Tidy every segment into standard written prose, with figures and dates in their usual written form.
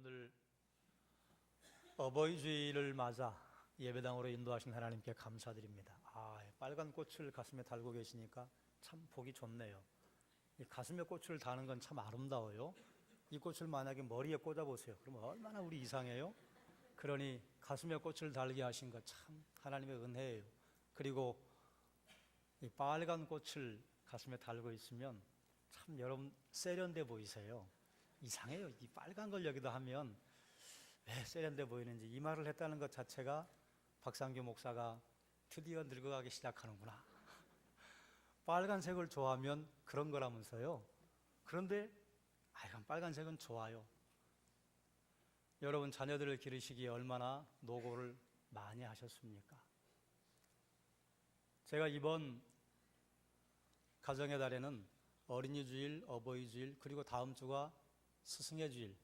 오늘 어버이 주일을 맞아 예배당으로 인도하신 하나님께 감사드립니다. 빨간 꽃을 가슴에 달고 계시니까 참 보기 좋네요. 이 가슴에 꽃을 다는 건 참 아름다워요. 이 꽃을 만약에 머리에 꽂아 보세요. 그러면 얼마나 우리 이상해요? 그러니 가슴에 꽃을 달게 하신 것 참 하나님의 은혜예요. 그리고 이 빨간 꽃을 가슴에 달고 있으면 참 여러분 세련돼 보이세요. 이상해요. 이 빨간 걸 여기다 하면 왜 세련돼 보이는지, 이 말을 했다는 것 자체가 박상규 목사가 드디어 늙어가기 시작하는구나. 빨간색을 좋아하면 그런 거라면서요. 그런데 이건 빨간색은 좋아요. 여러분 자녀들을 기르시기에 얼마나 노고를 많이 하셨습니까? 제가 이번 가정의 달에는 어린이 주일, 어버이 주일, 그리고 다음 주가 스승의 주일,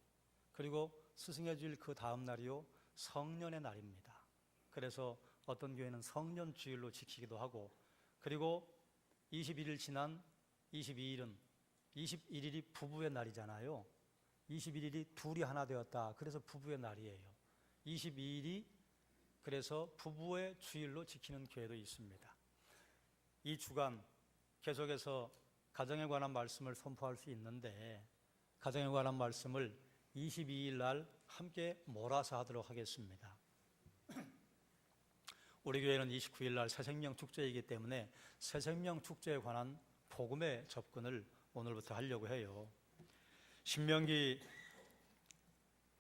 그리고 스승의 주일 그 다음 날이요 성년의 날입니다. 그래서 어떤 교회는 성년 주일로 지키기도 하고, 그리고 21일 지난 22일은 21일이 부부의 날이잖아요. 21일이 둘이 하나 되었다. 그래서 부부의 날이에요. 22일이 그래서 부부의 주일로 지키는 교회도 있습니다. 이 주간 계속해서 가정에 관한 말씀을 선포할 수 있는데, 가정에 관한 말씀을 22일 날 함께 몰아서 하도록 하겠습니다. 우리 교회는 29일 날 새생명 축제이기 때문에 새생명 축제에 관한 복음의 접근을 오늘부터 하려고 해요. 신명기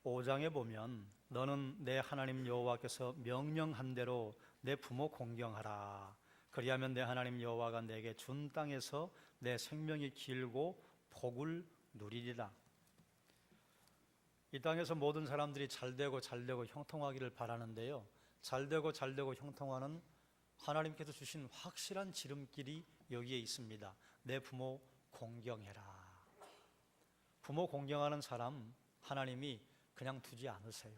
5장에 보면 너는 내 하나님 여호와께서 명령한 대로 내 부모 공경하라. 그리하면 내 하나님 여호와가 내게 준 땅에서 내 생명이 길고 복을 누리리라. 이 땅에서 모든 사람들이 잘되고 형통하기를 바라는데요, 잘되고 형통하는 하나님께서 주신 확실한 지름길이 여기에 있습니다. 내 부모 공경해라. 부모 공경하는 사람 하나님이 그냥 두지 않으세요.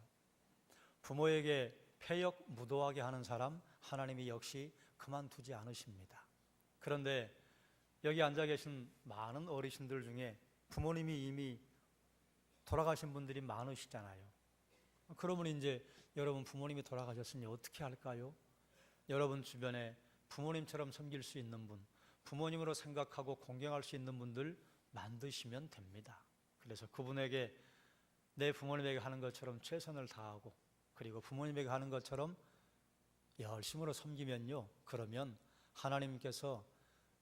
부모에게 패역 무도하게 하는 사람 하나님이 역시 그만두지 않으십니다. 그런데 여기 앉아 계신 많은 어르신들 중에 부모님이 이미 돌아가신 분들이 많으시잖아요. 그러면 이제 여러분 부모님이 돌아가셨으니 어떻게 할까요? 여러분 주변에 부모님처럼 섬길 수 있는 분, 부모님으로 생각하고 공경할 수 있는 분들 만드시면 됩니다. 그래서 그분에게 내 부모님에게 하는 것처럼 최선을 다하고, 그리고 부모님에게 하는 것처럼 열심으로 섬기면요, 그러면 하나님께서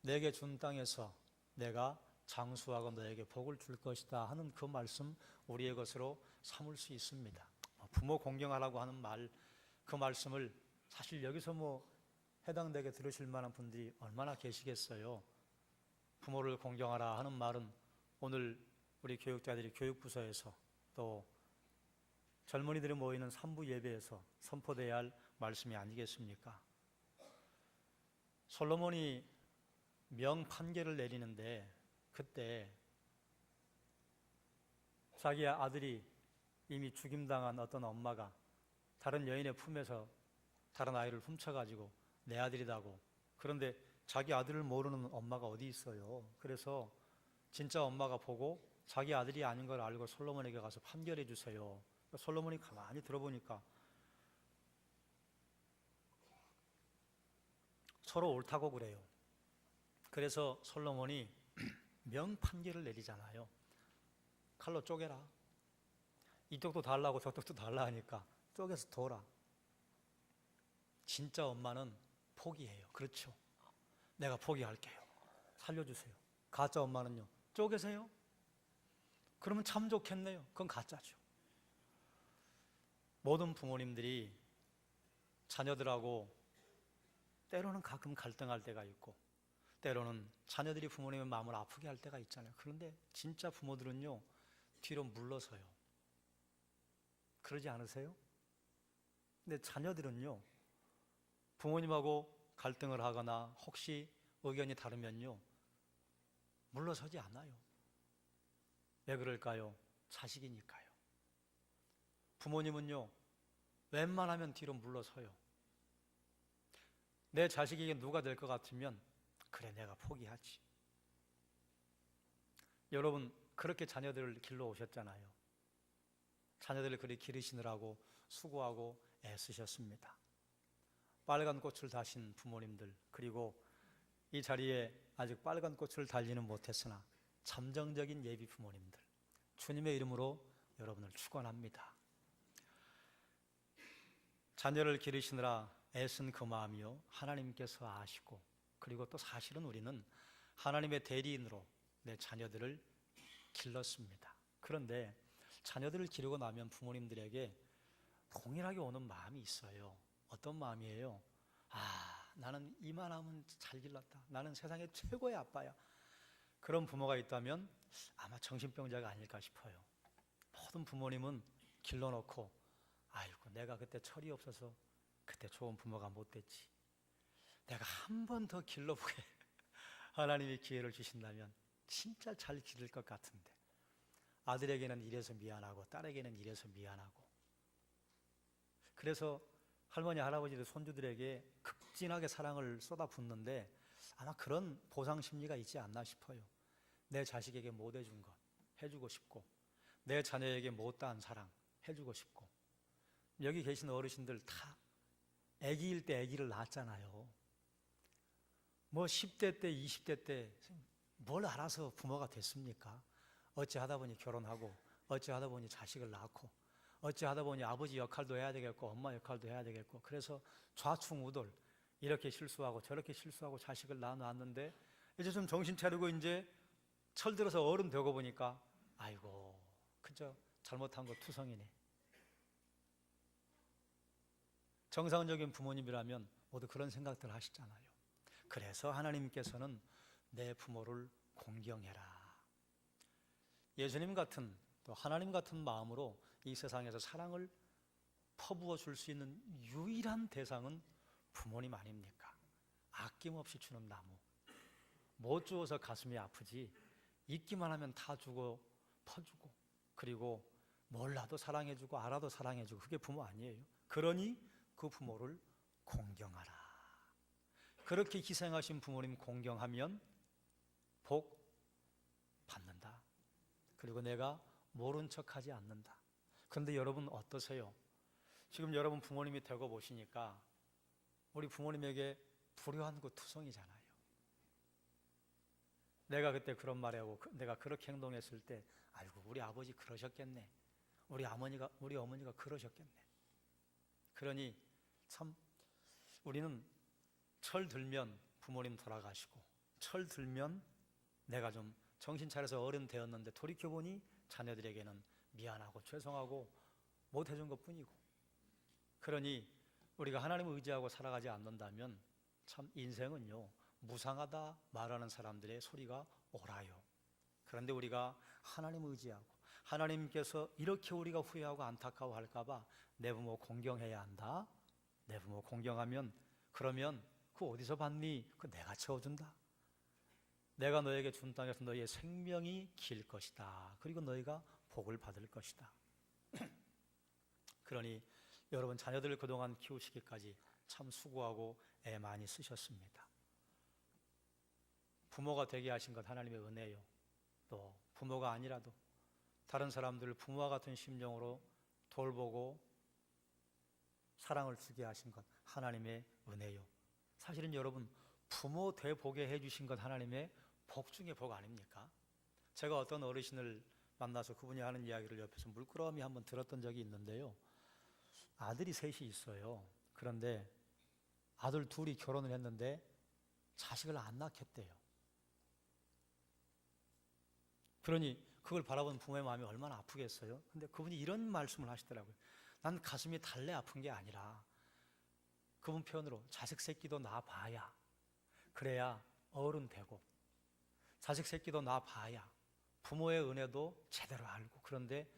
내게 준 땅에서 내가 장수하고 너에게 복을 줄 것이다 하는 그 말씀 우리의 것으로 삼을 수 있습니다. 부모 공경하라고 하는 말, 그 말씀을 사실 여기서 해당되게 들으실 만한 분들이 얼마나 계시겠어요. 부모를 공경하라 하는 말은 오늘 우리 교육자들이 교육부서에서 또 젊은이들이 모이는 산부 예배에서 선포되어야 할 말씀이 아니겠습니까? 솔로몬이 명판결을 내리는데, 그때 자기 아들이 이미 죽임당한 어떤 엄마가 다른 여인의 품에서 다른 아이를 훔쳐가지고 내 아들이라고, 그런데 자기 아들을 모르는 엄마가 어디 있어요. 그래서 진짜 엄마가 보고 자기 아들이 아닌 걸 알고 솔로몬에게 가서 판결해 주세요. 솔로몬이 가만히 들어보니까 서로 옳다고 그래요. 그래서 솔로몬이 명판결을 내리잖아요. 칼로 쪼개라. 이쪽도 달라고 저쪽도 달라 하니까 쪼개서 둬라. 진짜 엄마는 포기해요. 그렇죠. 내가 포기할게요. 살려주세요. 가짜 엄마는요, 쪼개세요. 그러면 참 좋겠네요. 그건 가짜죠. 모든 부모님들이 자녀들하고 때로는 가끔 갈등할 때가 있고, 때로는 자녀들이 부모님의 마음을 아프게 할 때가 있잖아요. 그런데 진짜 부모들은요, 뒤로 물러서요. 그러지 않으세요? 근데 자녀들은요, 부모님하고 갈등을 하거나 혹시 의견이 다르면요, 물러서지 않아요. 왜 그럴까요? 자식이니까요. 부모님은요, 웬만하면 뒤로 물러서요. 내 자식에게 누가 될 것 같으면 그래, 내가 포기하지. 여러분 그렇게 자녀들을 길러 오셨잖아요. 자녀들을 그리 기르시느라고 수고하고 애쓰셨습니다. 빨간 꽃을 다신 부모님들, 그리고 이 자리에 아직 빨간 꽃을 달지는 못했으나 잠정적인 예비 부모님들, 주님의 이름으로 여러분을 축원합니다. 자녀를 기르시느라 애쓴 그 마음이요, 하나님께서 아시고, 그리고 또 사실은 우리는 하나님의 대리인으로 내 자녀들을 길렀습니다. 그런데 자녀들을 기르고 나면 부모님들에게 동일하게 오는 마음이 있어요. 어떤 마음이에요? 나는 이만하면 잘 길렀다. 나는 세상의 최고의 아빠야. 그런 부모가 있다면 아마 정신병자가 아닐까 싶어요. 모든 부모님은 길러놓고, 아이고 내가 그때 철이 없어서 그때 좋은 부모가 못 됐지. 내가 한 번 더 길러보게 하나님이 기회를 주신다면 진짜 잘 기를 것 같은데, 아들에게는 이래서 미안하고 딸에게는 이래서 미안하고, 그래서 할머니 할아버지들 손주들에게 극진하게 사랑을 쏟아붓는데 아마 그런 보상 심리가 있지 않나 싶어요. 내 자식에게 못 해준 것 해주고 싶고, 내 자녀에게 못다한 사랑 해주고 싶고. 여기 계신 어르신들 다 아기일 때 아기를 낳았잖아요. 뭐 10대 때 20대 때 뭘 알아서 부모가 됐습니까? 어찌하다 보니 결혼하고, 어찌하다 보니 자식을 낳고, 어찌하다 보니 아버지 역할도 해야 되겠고 엄마 역할도 해야 되겠고, 그래서 좌충우돌 이렇게 실수하고 저렇게 실수하고 자식을 낳아놨는데, 이제 좀 정신 차리고 이제 철들어서 어른 되고 보니까 아이고 그저 잘못한 거 투성이네. 정상적인 부모님이라면 모두 그런 생각들 하시잖아요. 그래서 하나님께서는 내 부모를 공경해라. 예수님 같은, 또 하나님 같은 마음으로 이 세상에서 사랑을 퍼부어 줄 수 있는 유일한 대상은 부모님 아닙니까? 아낌없이 주는 나무. 못 주어서 가슴이 아프지, 있기만 하면 다 주고 퍼주고, 그리고 몰라도 사랑해주고 알아도 사랑해주고, 그게 부모 아니에요? 그러니 그 부모를 공경하라. 그렇게 희생하신 부모님 공경하면 복 받는다. 그리고 내가 모른 척하지 않는다. 그런데 여러분 어떠세요? 지금 여러분 부모님이 되고 보시니까 우리 부모님에게 불효한 거 투성이잖아요. 내가 그때 그런 말하고 내가 그렇게 행동했을 때, 아이고 우리 아버지 그러셨겠네, 우리 어머니가 그러셨겠네. 그러니 참 우리는 철 들면 부모님 돌아가시고, 철 들면 내가 좀 정신 차려서 어른 되었는데 돌이켜보니 자녀들에게는 미안하고 죄송하고 못해준 것 뿐이고. 그러니 우리가 하나님을 의지하고 살아가지 않는다면 참 인생은요, 무상하다 말하는 사람들의 소리가 옳아요. 그런데 우리가 하나님을 의지하고, 하나님께서 이렇게 우리가 후회하고 안타까워할까봐 내 부모 공경해야 한다. 내 부모 공경하면, 그러면 그 어디서 받니? 그 내가 채워준다. 내가 너에게 준 땅에서 너희의 생명이 길 것이다. 그리고 너희가 복을 받을 것이다. 그러니 여러분 자녀들을 그동안 키우시기까지 참 수고하고 애 많이 쓰셨습니다. 부모가 되게 하신 것 하나님의 은혜요. 또 부모가 아니라도 다른 사람들을 부모와 같은 심정으로 돌보고 사랑을 주게 하신 것 하나님의 은혜요. 사실은 여러분 부모 되보게 해주신 것 하나님의 복 중에 복 아닙니까? 제가 어떤 어르신을 만나서 그분이 하는 이야기를 옆에서 물끄러미 한번 들었던 적이 있는데요. 아들이 셋이 있어요. 그런데 아들 둘이 결혼을 했는데 자식을 안 낳겠대요. 그러니 그걸 바라본 부모의 마음이 얼마나 아프겠어요? 근데 그분이 이런 말씀을 하시더라고요. 난 가슴이 달래 아픈 게 아니라, 그분 표현으로 자식 새끼도 낳아봐야, 그래야 어른 되고, 자식 새끼도 낳아봐야 부모의 은혜도 제대로 알고, 그런데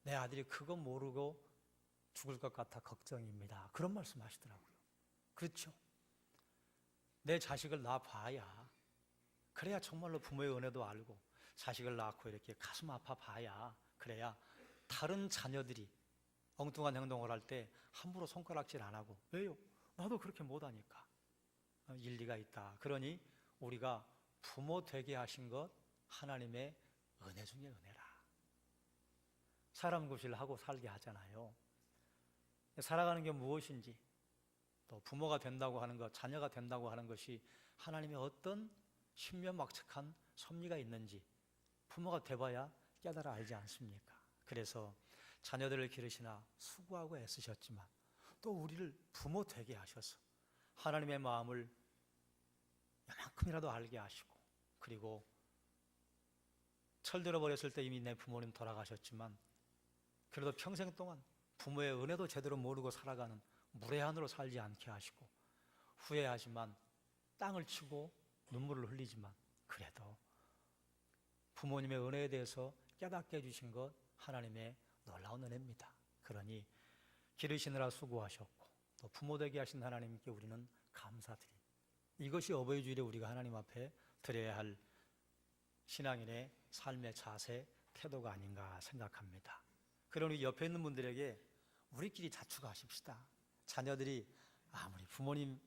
내 아들이 그거 모르고 죽을 것 같아 걱정입니다. 그런 말씀 하시더라고요. 그렇죠. 내 자식을 낳아봐야, 그래야 정말로 부모의 은혜도 알고, 자식을 낳고 이렇게 가슴 아파 봐야, 그래야 다른 자녀들이 엉뚱한 행동을 할 때 함부로 손가락질 안 하고, 왜요? 나도 그렇게 못하니까. 일리가 있다. 그러니 우리가 부모 되게 하신 것 하나님의 은혜 중에 은혜라. 사람 구실하고 살게 하잖아요. 살아가는 게 무엇인지, 또 부모가 된다고 하는 것, 자녀가 된다고 하는 것이 하나님의 어떤 신묘막측한 섭리가 있는지 부모가 돼봐야 깨달아 알지 않습니까? 그래서 자녀들을 기르시나 수고하고 애쓰셨지만 또 우리를 부모 되게 하셔서 하나님의 마음을 요만큼이라도 알게 하시고, 그리고 철들어 버렸을 때 이미 내 부모님 돌아가셨지만 그래도 평생 동안 부모의 은혜도 제대로 모르고 살아가는 무례한으로 살지 않게 하시고, 후회하지만 땅을 치고 눈물을 흘리지만 그래도 부모님의 은혜에 대해서 깨닫게 해주신 것 하나님의 놀라운 은혜입니다. 그러니 기르시느라 수고하셨고 또 부모 되게 하신 하나님께 우리는 감사드립니다. 이것이 어버이 주일에 우리가 하나님 앞에 드려야 할 신앙인의 삶의 자세, 태도가 아닌가 생각합니다. 그러니 옆에 있는 분들에게 우리끼리 자축하십시다. 자녀들이 아무리 부모님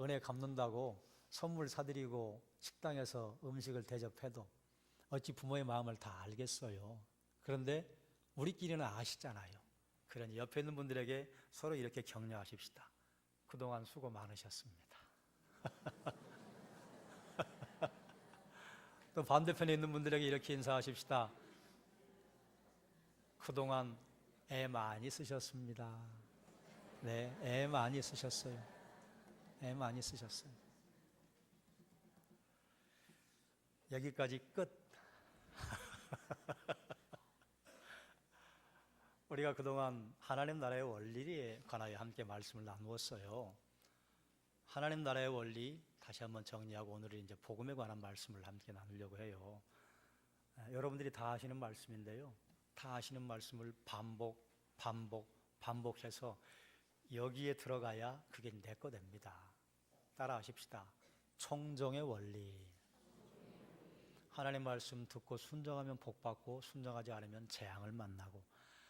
은혜 갚는다고 선물 사드리고 식당에서 음식을 대접해도 어찌 부모의 마음을 다 알겠어요. 그런데 우리끼리는 아시잖아요. 그러니 옆에 있는 분들에게 서로 이렇게 격려하십시다. 그동안 수고 많으셨습니다. 또 반대편에 있는 분들에게 이렇게 인사하십시다. 그동안 애 많이 쓰셨습니다. 네, 애 많이 쓰셨어요. 애 많이 쓰셨어요. 여기까지 끝. 우리가 그동안 하나님 나라의 원리에 관하여 함께 말씀을 나누었어요. 하나님 나라의 원리 다시 한번 정리하고 오늘은 이제 복음에 관한 말씀을 함께 나누려고 해요. 여러분들이 다 아시는 말씀인데요. 다 아시는 말씀을 반복해서 여기에 들어가야 그게 내 거 됩니다. 따라 하십시다. 청정의 원리. 하나님 말씀 듣고 순종하면 복받고 순종하지 않으면 재앙을 만나고,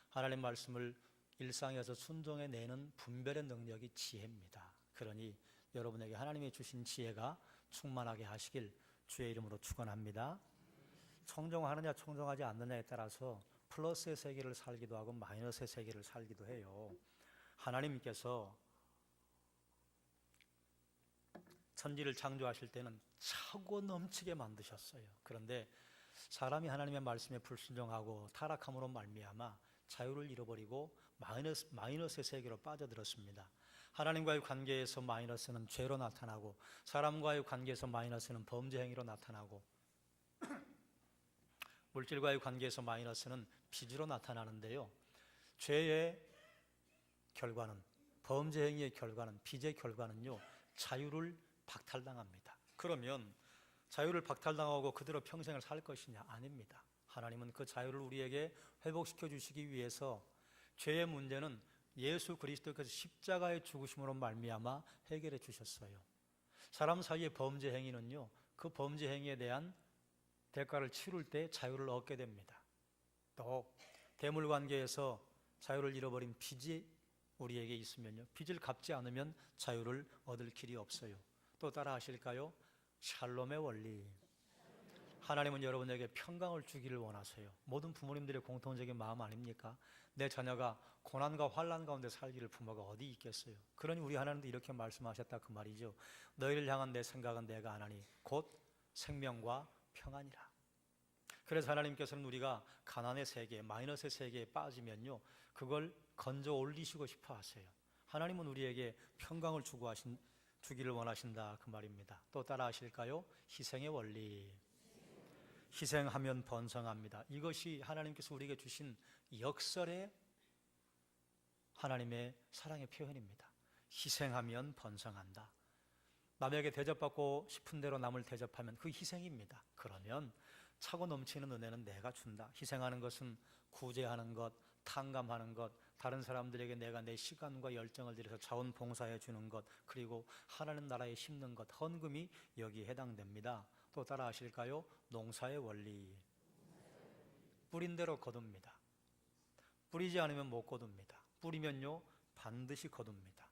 하나님 말씀을 일상에서 순종해내는 분별의 능력이 지혜입니다. 그러니 여러분에게 하나님이 주신 지혜가 충만하게 하시길 주의 이름으로 축원합니다. 청정하느냐 청정하지 않느냐에 따라서 플러스의 세계를 살기도 하고 마이너스의 세계를 살기도 해요. 하나님께서 천지를 창조하실 때는 차고 넘치게 만드셨어요. 그런데 사람이 하나님의 말씀에 불순종하고 타락함으로 말미암아 자유를 잃어버리고 마이너스의 세계로 빠져들었습니다. 하나님과의 관계에서 마이너스는 죄로 나타나고, 사람과의 관계에서 마이너스는 범죄 행위로 나타나고, 물질과의 관계에서 마이너스는 빚으로 나타나는데요. 죄의 결과는, 범죄 행위의 결과는, 빚의 결과는요, 자유를 박탈당합니다. 그러면 자유를 박탈당하고 그대로 평생을 살 것이냐? 아닙니다. 하나님은 그 자유를 우리에게 회복시켜 주시기 위해서 죄의 문제는 예수 그리스도께서 십자가의 죽으심으로 말미암아 해결해 주셨어요. 사람 사이의 범죄 행위는요, 그 범죄 행위에 대한 대가를 치룰 때 자유를 얻게 됩니다. 또 대물 관계에서 자유를 잃어버린 빚이 우리에게 있으면요, 빚을 갚지 않으면 자유를 얻을 길이 없어요. 또 따라 하실까요? 샬롬의 원리. 하나님은 여러분에게 평강을 주기를 원하세요. 모든 부모님들의 공통적인 마음 아닙니까? 내 자녀가 고난과 환난 가운데 살기를 부모가 어디 있겠어요? 그러니 우리 하나님도 이렇게 말씀하셨다 그 말이죠. 너희를 향한 내 생각은 내가 아나니 곧 생명과 평안이라. 그래서 하나님께서는 우리가 가난의 세계, 마이너스의 세계에 빠지면요, 그걸 건져 올리시고 싶어 하세요. 하나님은 우리에게 평강을 주기를 원하신다 그 말입니다. 또 따라 하실까요? 희생의 원리. 희생하면 번성합니다. 이것이 하나님께서 우리에게 주신 역설의 하나님의 사랑의 표현입니다. 희생하면 번성한다. 남에게 대접받고 싶은 대로 남을 대접하면 그 희생입니다. 그러면 차고 넘치는 은혜는 내가 준다. 희생하는 것은 구제하는 것, 탕감하는 것, 다른 사람들에게 내가 내 시간과 열정을 들여서 자원봉사해 주는 것, 그리고 하나님 나라에 심는 것, 헌금이 여기에 해당됩니다. 또 따라 하실까요? 농사의 원리. 뿌린 대로 거둡니다. 뿌리지 않으면 못 거둡니다. 뿌리면요, 반드시 거둡니다.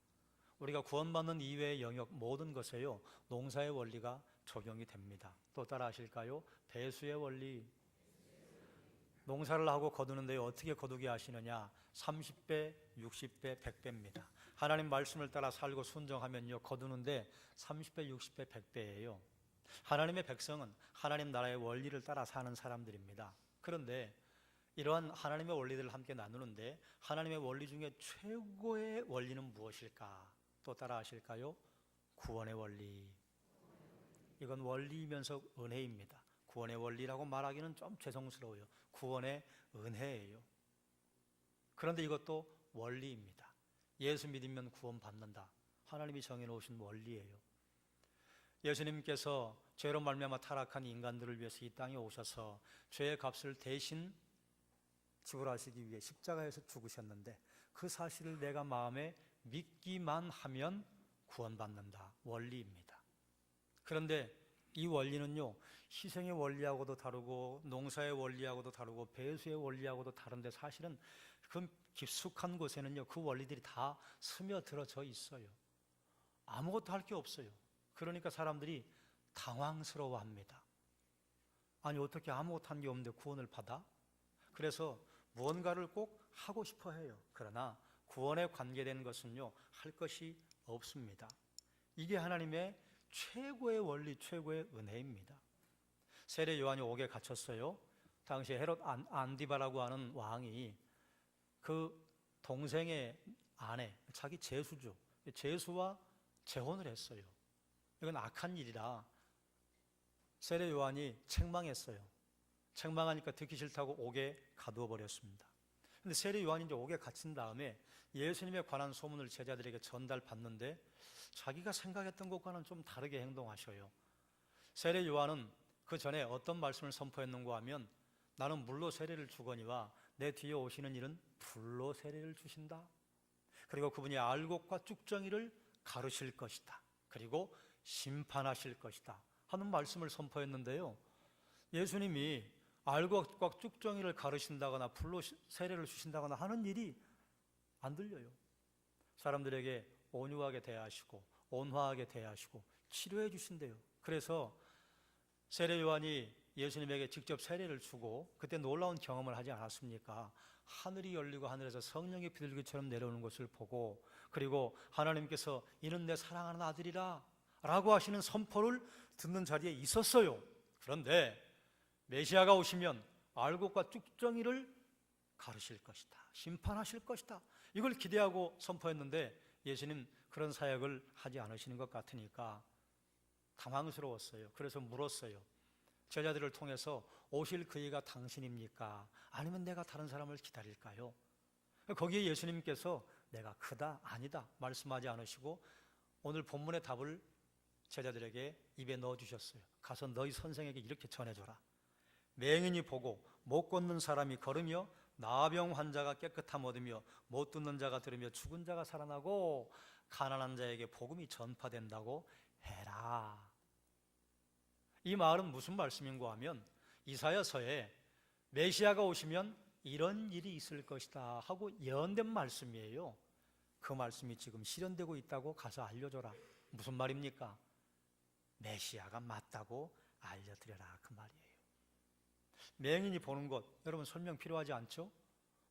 우리가 구원받는 이외의 영역 모든 것에요, 농사의 원리가 적용이 됩니다. 또 따라 하실까요? 배수의 원리. 농사를 하고 거두는데 어떻게 거두게 하시느냐? 30배, 60배, 100배입니다. 하나님 말씀을 따라 살고 순종하면요, 거두는데 30배, 60배, 100배예요. 하나님의 백성은 하나님 나라의 원리를 따라 사는 사람들입니다. 그런데 이러한 하나님의 원리들을 함께 나누는데 하나님의 원리 중에 최고의 원리는 무엇일까? 또 따라 하실까요? 구원의 원리. 이건 원리이면서 은혜입니다. 구원의 원리라고 말하기는 좀 죄송스러워요. 구원의 은혜예요. 그런데 이것도 원리입니다. 예수 믿으면 구원받는다. 하나님이 정해놓으신 원리예요. 예수님께서 죄로 말미암아 타락한 인간들을 위해서 이 땅에 오셔서 죄의 값을 대신 지불하시기 위해 십자가에서 죽으셨는데 그 사실을 내가 마음에 믿기만 하면 구원받는다. 원리입니다. 그런데 이 원리는요, 희생의 원리하고도 다르고 농사의 원리하고도 다르고 배수의 원리하고도 다른데 사실은 그 깊숙한 곳에는요, 그 원리들이 다 스며들어져 있어요. 아무것도 할 게 없어요. 그러니까 사람들이 당황스러워합니다. 아니, 어떻게 아무것도 한 게 없는데 구원을 받아? 그래서 무언가를 꼭 하고 싶어 해요. 그러나 구원에 관계된 것은요, 할 것이 없습니다. 이게 하나님의 최고의 원리, 최고의 은혜입니다. 세례 요한이 옥에 갇혔어요. 당시 헤롯 안디바라고 하는 왕이 그 동생의 아내, 자기 제수죠. 제수와 재혼을 했어요. 이건 악한 일이라 세례 요한이 책망했어요. 책망하니까 듣기 싫다고 옥에 가두어 버렸습니다. 근데 세례 요한이 이제 옥에 갇힌 다음에 예수님에 관한 소문을 제자들에게 전달받는데 자기가 생각했던 것과는 좀 다르게 행동하셔요. 세례 요한은 그 전에 어떤 말씀을 선포했는가 하면 나는 물로 세례를 주거니와 내 뒤에 오시는 이는 불로 세례를 주신다. 그리고 그분이 알곡과 쭉정이를 가르실 것이다. 그리고 심판하실 것이다 하는 말씀을 선포했는데요, 예수님이 알곡과 쭉정이를 가르신다거나 불로 세례를 주신다거나 하는 일이 안 들려요. 사람들에게 온유하게 대하시고 온화하게 대하시고 치료해 주신대요. 그래서 세례 요한이 예수님에게 직접 세례를 주고 그때 놀라운 경험을 하지 않았습니까? 하늘이 열리고 하늘에서 성령이 비둘기처럼 내려오는 것을 보고, 그리고 하나님께서 이는 내 사랑하는 아들이라 라고 하시는 선포를 듣는 자리에 있었어요. 그런데 메시아가 오시면 알곡과 쭉정이를 가르실 것이다, 심판하실 것이다, 이걸 기대하고 선포했는데 예수님 그런 사역을 하지 않으시는 것 같으니까 당황스러웠어요. 그래서 물었어요. 제자들을 통해서 오실 그이가 당신입니까? 아니면 내가 다른 사람을 기다릴까요? 거기에 예수님께서 내가 크다, 아니다 말씀하지 않으시고 오늘 본문의 답을 제자들에게 입에 넣어주셨어요. 가서 너희 선생에게 이렇게 전해줘라. 맹인이 보고 못 걷는 사람이 걸으며 나병 환자가 깨끗함 얻으며 못 듣는 자가 들으며 죽은 자가 살아나고 가난한 자에게 복음이 전파된다고 해라. 이 말은 무슨 말씀인가 하면 이사야서에 메시아가 오시면 이런 일이 있을 것이다 하고 예언된 말씀이에요. 그 말씀이 지금 실현되고 있다고 가서 알려줘라. 무슨 말입니까? 메시아가 맞다고 알려드려라, 그 말이에요. 맹인이 보는 것, 여러분 설명 필요하지 않죠?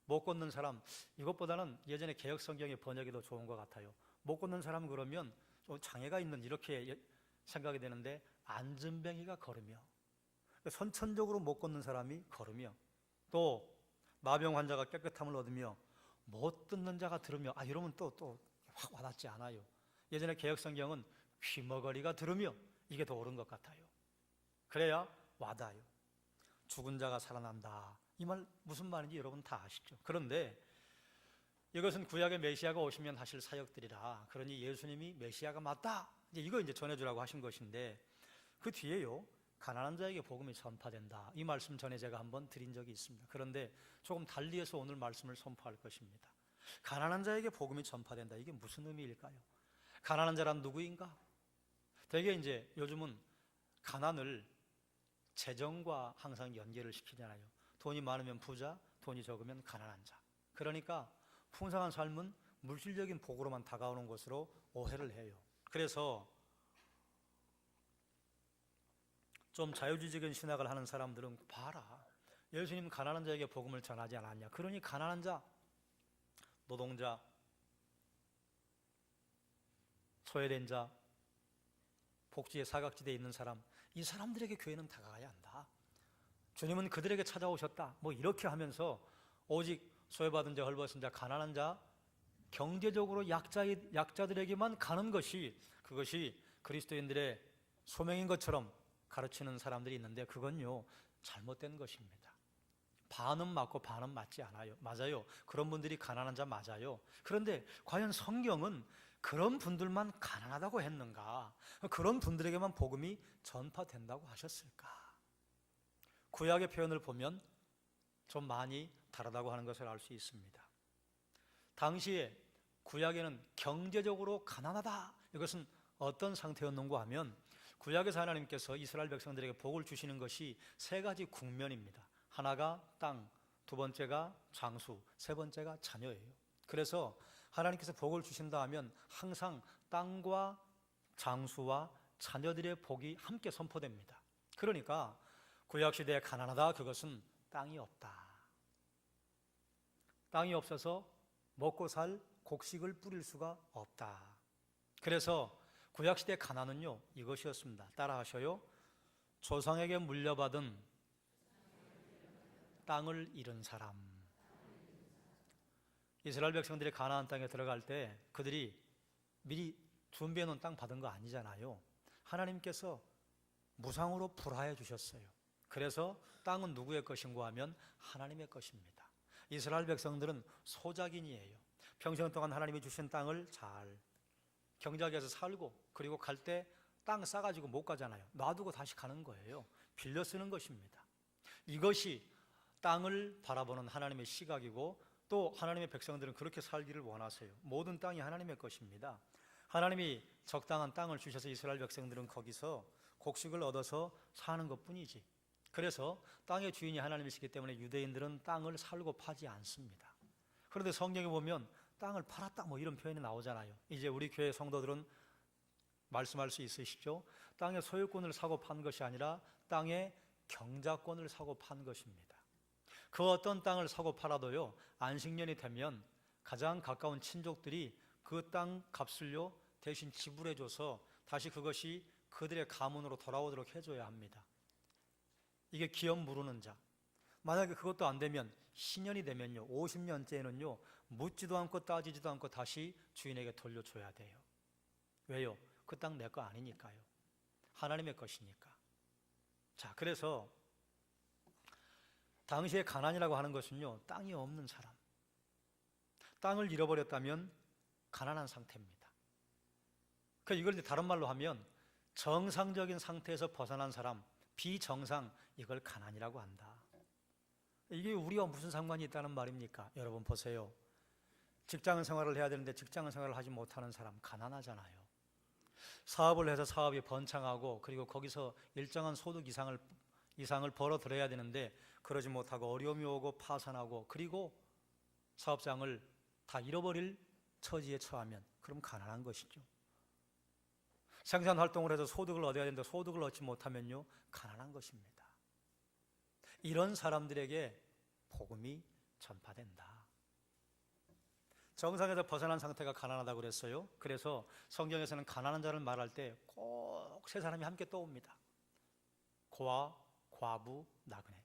못 걷는 사람, 이것보다는 예전에 개역성경의 번역이 더 좋은 것 같아요. 못 걷는 사람 그러면 좀 장애가 있는 이렇게 생각이 되는데 안전뱅이가 걸으며, 선천적으로 못 걷는 사람이 걸으며, 또 나병 환자가 깨끗함을 얻으며 못 듣는 자가 들으며, 이러면 또 확 와닿지 않아요. 예전에 개역성경은 귀머거리가 들으며, 이게 더 옳은 것 같아요. 그래야 와닿아요. 죽은 자가 살아난다, 이 말 무슨 말인지 여러분 다 아시죠? 그런데 이것은 구약의 메시아가 오시면 하실 사역들이라, 그러니 예수님이 메시아가 맞다, 이거 전해주라고 하신 것인데, 그 뒤에요, 가난한 자에게 복음이 전파된다, 이 말씀 전에 제가 한번 드린 적이 있습니다. 그런데 조금 달리해서 오늘 말씀을 선포할 것입니다. 가난한 자에게 복음이 전파된다, 이게 무슨 의미일까요? 가난한 자란 누구인가? 되게 요즘은 가난을 재정과 항상 연계를 시키잖아요. 돈이 많으면 부자, 돈이 적으면 가난한 자. 그러니까 풍성한 삶은 물질적인 복으로만 다가오는 것으로 오해를 해요. 그래서 좀 자유주의적인 신학을 하는 사람들은 봐라, 예수님 가난한 자에게 복음을 전하지 않았냐? 그러니 가난한 자, 노동자, 소외된 자, 복지의 사각지대에 있는 사람, 이 사람들에게 교회는 다가가야 한다. 주님은 그들에게 찾아오셨다. 뭐 이렇게 하면서 오직 소외받은 자, 헐벗은 자, 가난한 자, 경제적으로 약자들에게만 가는 것이, 그것이 그리스도인들의 소명인 것처럼 가르치는 사람들이 있는데 그건요 잘못된 것입니다. 반은 맞고 반은 맞지 않아요. 맞아요. 그런 분들이 가난한 자 맞아요. 그런데 과연 성경은 그런 분들만 가난하다고 했는가? 그런 분들에게만 복음이 전파된다고 하셨을까? 구약의 표현을 보면 좀 많이 다르다고 하는 것을 알 수 있습니다. 당시에 구약에는 경제적으로 가난하다, 이것은 어떤 상태였는가 하면 구약에서 하나님께서 이스라엘 백성들에게 복을 주시는 것이 세 가지 국면입니다. 하나가 땅, 두 번째가 장수, 세 번째가 자녀예요. 그래서 하나님께서 복을 주신다 하면 항상 땅과 장수와 자녀들의 복이 함께 선포됩니다. 그러니까 구약시대에 가난하다, 그것은 땅이 없다. 땅이 없어서 먹고 살 곡식을 뿌릴 수가 없다. 그래서 구약시대 가난은요 이것이었습니다. 따라하셔요. 조상에게 물려받은 땅을 잃은 사람. 이스라엘 백성들이 가나안 땅에 들어갈 때 그들이 미리 준비해 놓은 땅 받은 거 아니잖아요. 하나님께서 무상으로 불하해 주셨어요. 그래서 땅은 누구의 것인가 하면 하나님의 것입니다. 이스라엘 백성들은 소작인이에요. 평생 동안 하나님이 주신 땅을 잘 경작해서 살고, 그리고 갈 때 땅 싸가지고 못 가잖아요. 놔두고 다시 가는 거예요. 빌려 쓰는 것입니다. 이것이 땅을 바라보는 하나님의 시각이고, 또 하나님의 백성들은 그렇게 살기를 원하세요. 모든 땅이 하나님의 것입니다. 하나님이 적당한 땅을 주셔서 이스라엘 백성들은 거기서 곡식을 얻어서 사는 것뿐이지. 그래서 땅의 주인이 하나님이시기 때문에 유대인들은 땅을 살고 파지 않습니다. 그런데 성경에 보면 땅을 팔았다 뭐 이런 표현이 나오잖아요. 이제 우리 교회 성도들은 말씀할 수 있으시죠? 땅의 소유권을 사고 판 것이 아니라 땅의 경작권을 사고 판 것입니다. 그 어떤 땅을 사고 팔아도요, 안식년이 되면 가장 가까운 친족들이 그 땅 값을요 대신 지불해줘서 다시 그것이 그들의 가문으로 돌아오도록 해줘야 합니다. 이게 기업 무르는 자. 만약에 그것도 안 되면 신년이 되면요 50년째에는요 묻지도 않고 따지지도 않고 다시 주인에게 돌려줘야 돼요. 왜요? 그 땅 내 거 아니니까요. 하나님의 것이니까. 자, 그래서 당시에 가난이라고 하는 것은요 땅이 없는 사람, 땅을 잃어버렸다면 가난한 상태입니다. 그러니까 이걸 이제 다른 말로 하면 정상적인 상태에서 벗어난 사람, 비정상, 이걸 가난이라고 한다. 이게 우리와 무슨 상관이 있다는 말입니까? 여러분 보세요. 직장 생활을 해야 되는데 직장 생활을 하지 못하는 사람 가난하잖아요. 사업을 해서 사업이 번창하고, 그리고 거기서 일정한 소득 이상을 벌어들여야 되는데 그러지 못하고 어려움이 오고 파산하고, 그리고 사업장을 다 잃어버릴 처지에 처하면 그럼 가난한 것이죠. 생산 활동을 해서 소득을 얻어야 되는데 소득을 얻지 못하면요 가난한 것입니다. 이런 사람들에게 복음이 전파된다. 정상에서 벗어난 상태가 가난하다고 그랬어요. 그래서 성경에서는 가난한 자를 말할 때 꼭 세 사람이 함께 떠옵니다. 고아, 과부, 나그네.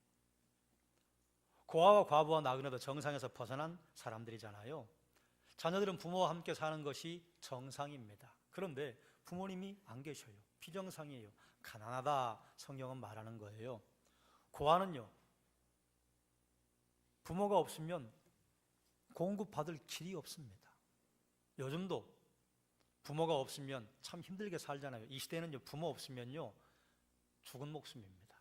고아와 과부와 나그네도 정상에서 벗어난 사람들이잖아요. 자녀들은 부모와 함께 사는 것이 정상입니다. 그런데 부모님이 안 계셔요. 비정상이에요. 가난하다 성경은 말하는 거예요. 고아는요 부모가 없으면 공급받을 길이 없습니다. 요즘도 부모가 없으면 참 힘들게 살잖아요. 이 시대는요 부모 없으면요 죽은 목숨입니다.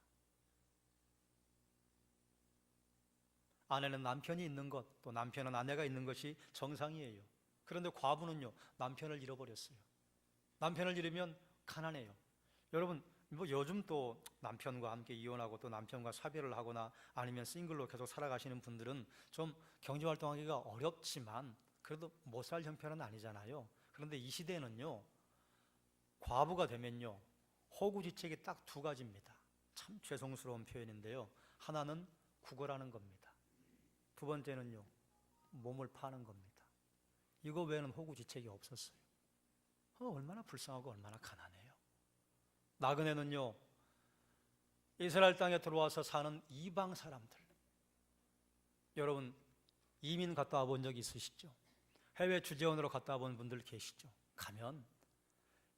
아내는 남편이 있는 것, 또 남편은 아내가 있는 것이 정상이에요. 그런데 과부는요 남편을 잃어버렸어요. 남편을 잃으면 가난해요. 여러분 뭐 요즘 또 남편과 함께 이혼하고 또 남편과 사별을 하거나 아니면 싱글로 계속 살아가시는 분들은 좀 경제활동하기가 어렵지만 그래도 못 살 형편은 아니잖아요. 그런데 이 시대는요 과부가 되면요 호구지책이 딱 두 가지입니다. 참 죄송스러운 표현인데요, 하나는 구걸하는 겁니다. 두 번째는요, 몸을 파는 겁니다. 이거 외에는 호구지책이 없었어요. 얼마나 불쌍하고 얼마나 가난해요. 나그네는요, 이스라엘 땅에 들어와서 사는 이방 사람들, 여러분 이민 갔다 와본 적 있으시죠? 해외 주재원으로 갔다 와본 분들 계시죠? 가면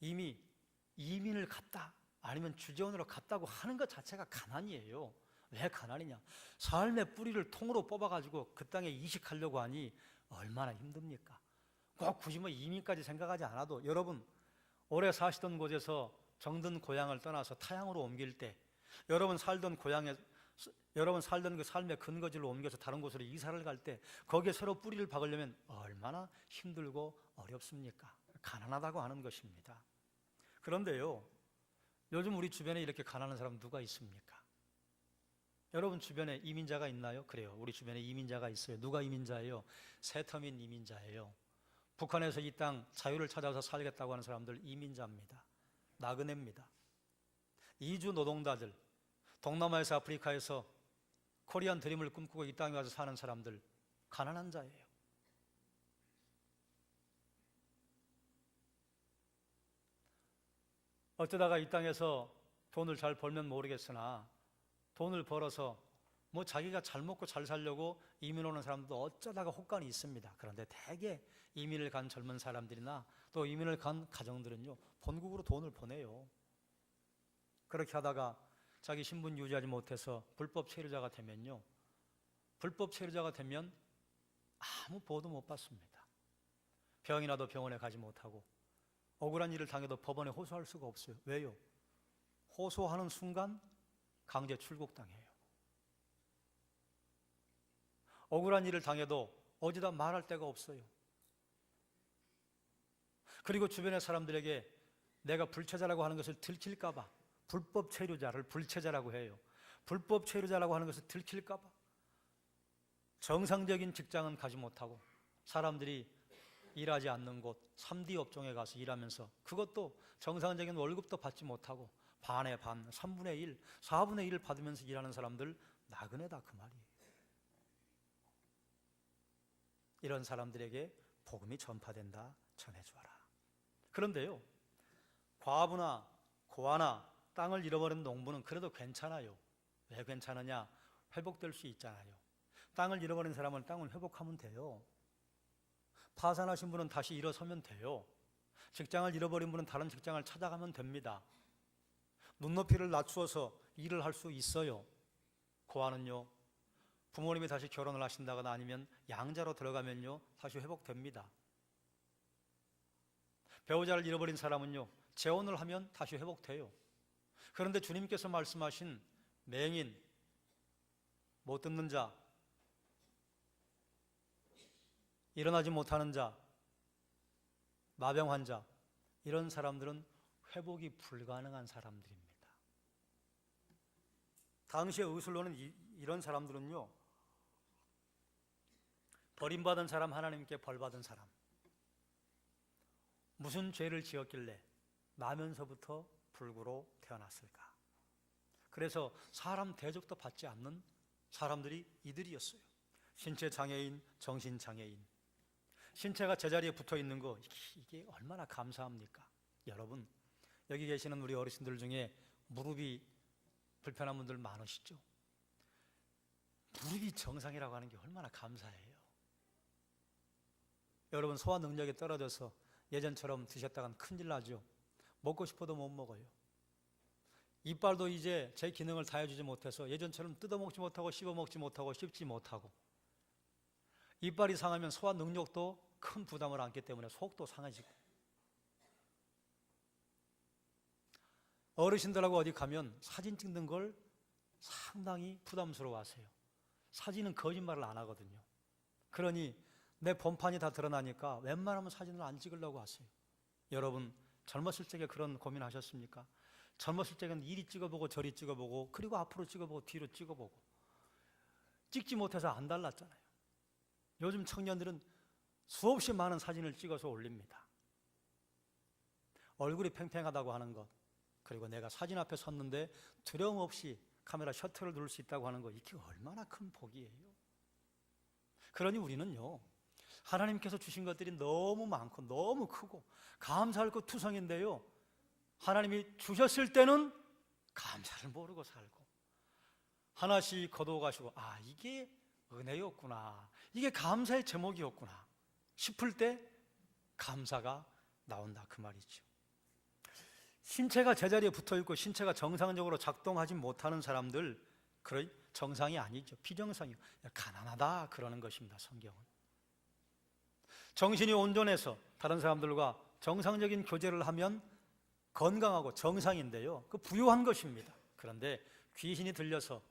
이미 이민을 갔다 아니면 주재원으로 갔다고 하는 것 자체가 가난이에요. 왜 가난이냐? 삶의 뿌리를 통으로 뽑아가지고 그 땅에 이식하려고 하니 얼마나 힘듭니까? 꼭 굳이 뭐 이민까지 생각하지 않아도 여러분 오래 사시던 곳에서 정든 고향을 떠나서 타향으로 옮길 때 여러분 살던 그 삶의 근거지로 옮겨서 다른 곳으로 이사를 갈 때 거기에 새로 뿌리를 박으려면 얼마나 힘들고 어렵습니까? 가난하다고 하는 것입니다. 그런데요, 요즘 우리 주변에 이렇게 가난한 사람 누가 있습니까? 여러분 주변에 이민자가 있나요? 그래요, 우리 주변에 이민자가 있어요. 누가 이민자예요? 세터민 이민자예요. 북한에서 이 땅 자유를 찾아서 살겠다고 하는 사람들 이민자입니다. 나그네입니다. 이주 노동자들, 동남아에서 아프리카에서 코리안 드림을 꿈꾸고 이 땅에 와서 사는 사람들, 가난한 자예요. 어쩌다가 이 땅에서 돈을 잘 벌면 모르겠으나 돈을 벌어서 뭐 자기가 잘 먹고 잘 살려고 이민 오는 사람도 어쩌다가 혹간이 있습니다. 그런데 대개 이민을 간 젊은 사람들이나 또 이민을 간 가정들은요, 본국으로 돈을 보내요. 그렇게 하다가 자기 신분 유지하지 못해서 불법 체류자가 되면요, 불법 체류자가 되면 아무 보호도 못 받습니다. 병이 나도 병원에 가지 못하고 억울한 일을 당해도 법원에 호소할 수가 없어요. 왜요? 호소하는 순간 강제 출국당해요. 억울한 일을 당해도 어디다 말할 데가 없어요. 그리고 주변의 사람들에게 내가 불체자라고 하는 것을 들킬까 봐 불법 체류자를 불체자라고 해요. 불법 체류자라고 하는 것을 들킬까 봐 정상적인 직장은 가지 못하고 사람들이 일하지 않는 곳 3D 업종에 가서 일하면서 그것도 정상적인 월급도 받지 못하고 반의 반, 3분의 1, 4분의 1을 받으면서 일하는 사람들 나그네다 그 말이에요. 이런 사람들에게 복음이 전파된다, 전해주어라. 그런데요, 과부나 고아나 땅을 잃어버린 농부는 그래도 괜찮아요. 왜 괜찮으냐? 회복될 수 있잖아요. 땅을 잃어버린 사람은 땅을 회복하면 돼요. 파산하신 분은 다시 일어서면 돼요. 직장을 잃어버린 분은 다른 직장을 찾아가면 됩니다. 눈높이를 낮추어서 일을 할 수 있어요. 고아는요, 부모님이 다시 결혼을 하신다거나 아니면 양자로 들어가면요, 다시 회복됩니다. 배우자를 잃어버린 사람은요, 재혼을 하면 다시 회복돼요. 그런데 주님께서 말씀하신 맹인, 못 듣는 자, 일어나지 못하는 자, 마병 환자, 이런 사람들은 회복이 불가능한 사람들입니다. 당시의 의술로는 이런 사람들은요, 버림받은 사람, 하나님께 벌받은 사람, 무슨 죄를 지었길래 나면서부터 불구로 태어났을까? 그래서 사람 대접도 받지 않는 사람들이 이들이었어요. 신체 장애인, 정신 장애인. 신체가 제자리에 붙어 있는 거, 이게 얼마나 감사합니까? 여러분, 여기 계시는 우리 어르신들 중에 무릎이 불편한 분들 많으시죠? 무릎이 정상이라고 하는 게 얼마나 감사해요. 여러분, 소화 능력이 떨어져서 예전처럼 드셨다간 큰일 나죠. 먹고 싶어도 못 먹어요. 이빨도 이제 제 기능을 다해주지 못해서 예전처럼 뜯어먹지 못하고 씹어먹지 못하고 씹지 못하고, 이빨이 상하면 소화 능력도 큰 부담을 안기 때문에 속도 상해지고, 어르신들하고 어디 가면 사진 찍는 걸 상당히 부담스러워하세요. 사진은 거짓말을 안 하거든요. 그러니 내 본판이 다 드러나니까 웬만하면 사진을 안 찍으려고 하세요. 여러분, 젊었을 적에 그런 고민하셨습니까? 젊었을 적에는 이리 찍어보고 저리 찍어보고 그리고 앞으로 찍어보고 뒤로 찍어보고 찍지 못해서 안 달랐잖아요. 요즘 청년들은 수없이 많은 사진을 찍어서 올립니다. 얼굴이 팽팽하다고 하는 것, 그리고 내가 사진 앞에 섰는데 두려움 없이 카메라 셔터를 누를 수 있다고 하는 거, 이게 얼마나 큰 복이에요. 그러니 우리는요, 하나님께서 주신 것들이 너무 많고 너무 크고 감사할 것 투성인데요, 하나님이 주셨을 때는 감사를 모르고 살고, 하나씩 거두어가시고 이게 은혜였구나, 이게 감사의 제목이었구나 싶을 때 감사가 나온다, 그 말이죠. 신체가 제자리에 붙어있고 신체가 정상적으로 작동하지 못하는 사람들, 그런 정상이 아니죠. 비정상이요. 가난하다 그러는 것입니다, 성경은. 정신이 온전해서 다른 사람들과 정상적인 교제를 하면 건강하고 정상인데요, 그 부유한 것입니다. 그런데 귀신이 들려서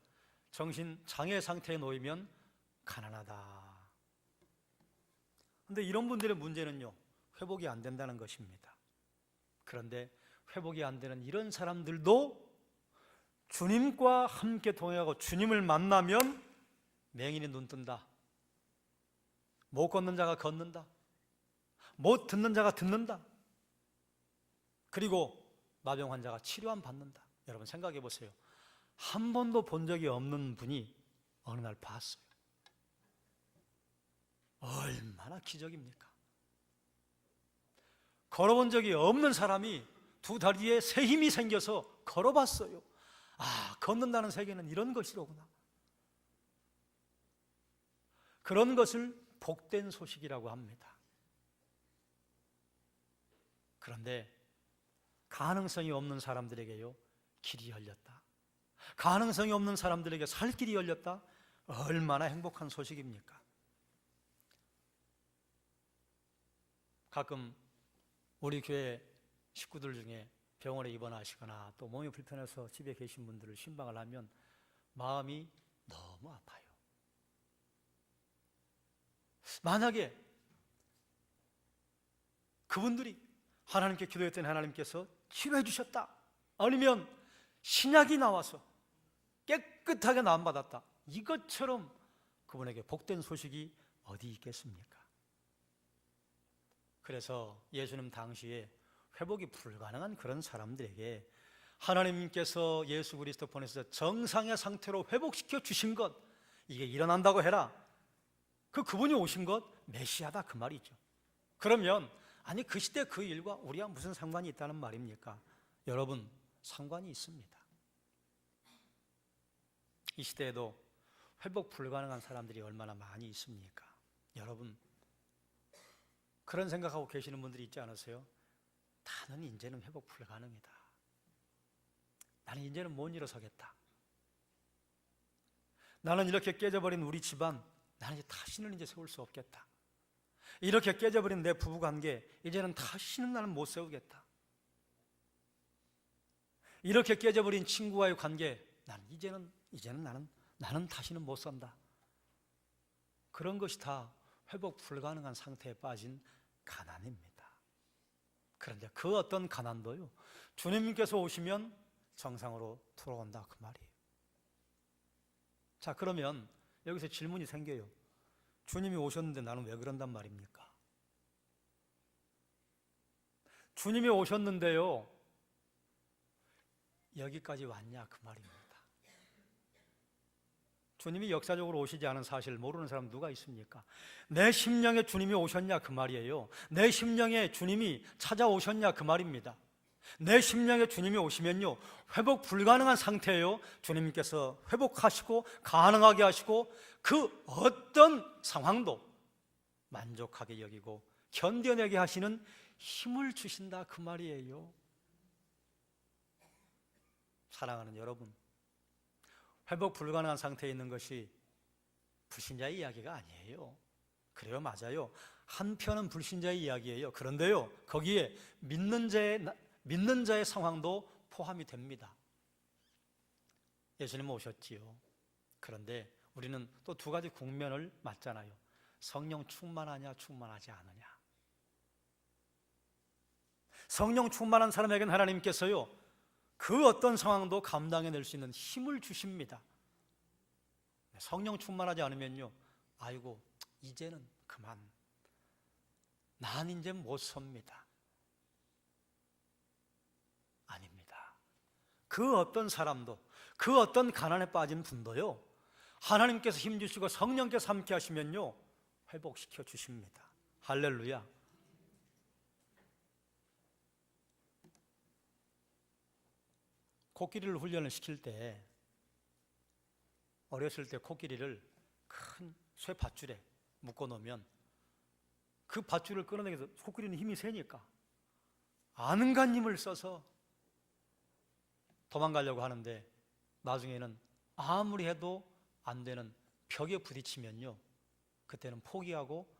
정신 장애 상태에 놓이면 가난하다. 그런데 이런 분들의 문제는요, 회복이 안 된다는 것입니다. 그런데 회복이 안 되는 이런 사람들도 주님과 함께 동행하고 주님을 만나면 맹인이 눈 뜬다, 못 걷는 자가 걷는다, 못 듣는 자가 듣는다, 그리고 마병 환자가 치료함 받는다. 여러분 생각해 보세요. 한 번도 본 적이 없는 분이 어느 날 봤어요. 얼마나 기적입니까? 걸어본 적이 없는 사람이 두 다리에 새 힘이 생겨서 걸어봤어요. 걷는다는 세계는 이런 것이로구나. 그런 것을 복된 소식이라고 합니다. 그런데 가능성이 없는 사람들에게요, 길이 열렸다. 가능성이 없는 사람들에게 살 길이 열렸다. 얼마나 행복한 소식입니까? 가끔 우리 교회 식구들 중에 병원에 입원하시거나 또 몸이 불편해서 집에 계신 분들을 신방을 하면 마음이 너무 아파요. 만약에 그분들이 하나님께 기도했더니 하나님께서 치료해 주셨다, 아니면 신약이 나와서 깨끗하게 나음받았다, 이것처럼 그분에게 복된 소식이 어디 있겠습니까? 그래서 예수님 당시에 회복이 불가능한 그런 사람들에게 하나님께서 예수 그리스도 보내서 정상의 상태로 회복시켜 주신 것, 이게 일어난다고 해라, 그분이 오신 것 메시아다, 그 말이죠. 그러면 그 시대 그 일과 우리와 무슨 상관이 있다는 말입니까? 여러분, 상관이 있습니다. 이 시대에도 회복 불가능한 사람들이 얼마나 많이 있습니까? 여러분, 그런 생각하고 계시는 분들이 있지 않으세요? 나는 이제는 회복 불가능이다, 나는 이제는 못 일어서겠다, 나는 이렇게 깨져버린 우리 집안, 나는 다시는 이제 세울 수 없겠다, 이렇게 깨져버린 내 부부관계, 이제는 다시는 나는 못 세우겠다, 이렇게 깨져버린 친구와의 관계, 이제는 나는 다시는 못 산다. 그런 것이 다 회복 불가능한 상태에 빠진 가난입니다. 그런데 그 어떤 가난도요, 주님께서 오시면 정상으로 돌아온다, 그 말이에요. 자, 그러면 여기서 질문이 생겨요. 주님이 오셨는데 나는 왜 그런단 말입니까? 주님이 오셨는데요, 여기까지 왔냐, 그 말입니다. 주님이 역사적으로 오시지 않은 사실을 모르는 사람 누가 있습니까? 내 심령에 주님이 오셨냐, 그 말이에요. 내 심령에 주님이 찾아오셨냐, 그 말입니다. 내 심령에 주님이 오시면요, 회복 불가능한 상태예요. 주님께서 회복하시고 가능하게 하시고 그 어떤 상황도 만족하게 여기고 견뎌내게 하시는 힘을 주신다, 그 말이에요. 사랑하는 여러분, 회복 불가능한 상태에 있는 것이 불신자의 이야기가 아니에요. 그래요, 맞아요. 한편은 불신자의 이야기예요. 그런데요, 거기에 믿는 자의 상황도 포함이 됩니다. 예수님 오셨지요. 그런데 우리는 또 두 가지 국면을 맞잖아요. 성령 충만하냐, 충만하지 않느냐. 성령 충만한 사람에게는 하나님께서요, 그 어떤 상황도 감당해낼 수 있는 힘을 주십니다. 성령 충만하지 않으면요, 아이고 이제는 그만, 난 이제 못 섭니다. 아닙니다. 그 어떤 사람도, 그 어떤 가난에 빠진 분도요, 하나님께서 힘주시고 성령께서 함께 하시면요, 회복시켜 주십니다. 할렐루야. 코끼리를 훈련을 시킬 때, 어렸을 때 코끼리를 큰 쇠 밧줄에 묶어 놓으면 그 밧줄을 끌어내기 위해서 코끼리는 힘이 세니까 아는간 힘을 써서 도망가려고 하는데, 나중에는 아무리 해도 안 되는 벽에 부딪히면요, 그때는 포기하고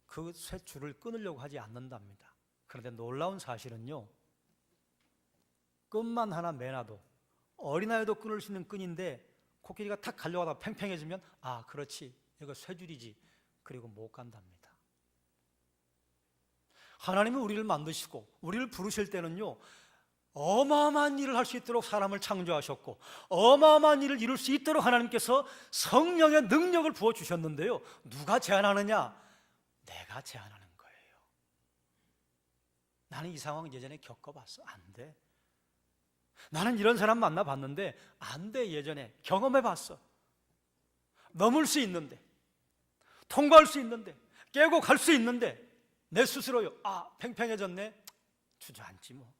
그 쇠줄을 끊으려고 하지 않는답니다. 그런데 놀라운 사실은요, 끈만 하나 매놔도, 어린아이도 끊을 수 있는 끈인데 코끼리가 탁 가려고 하다가 팽팽해지면, 아, 그렇지, 이거 쇠줄이지, 그리고 못 간답니다. 하나님은 우리를 만드시고 우리를 부르실 때는요, 어마어마한 일을 할 수 있도록 사람을 창조하셨고, 어마어마한 일을 이룰 수 있도록 하나님께서 성령의 능력을 부어주셨는데요, 누가 제한하느냐? 내가 제한하는 거예요. 나는 이 상황 예전에 겪어봤어. 안 돼. 나는 이런 사람 만나봤는데 안 돼. 예전에 경험해봤어. 넘을 수 있는데, 통과할 수 있는데, 깨고 갈 수 있는데 내 스스로요, 아, 팽팽해졌네, 주저앉지 뭐.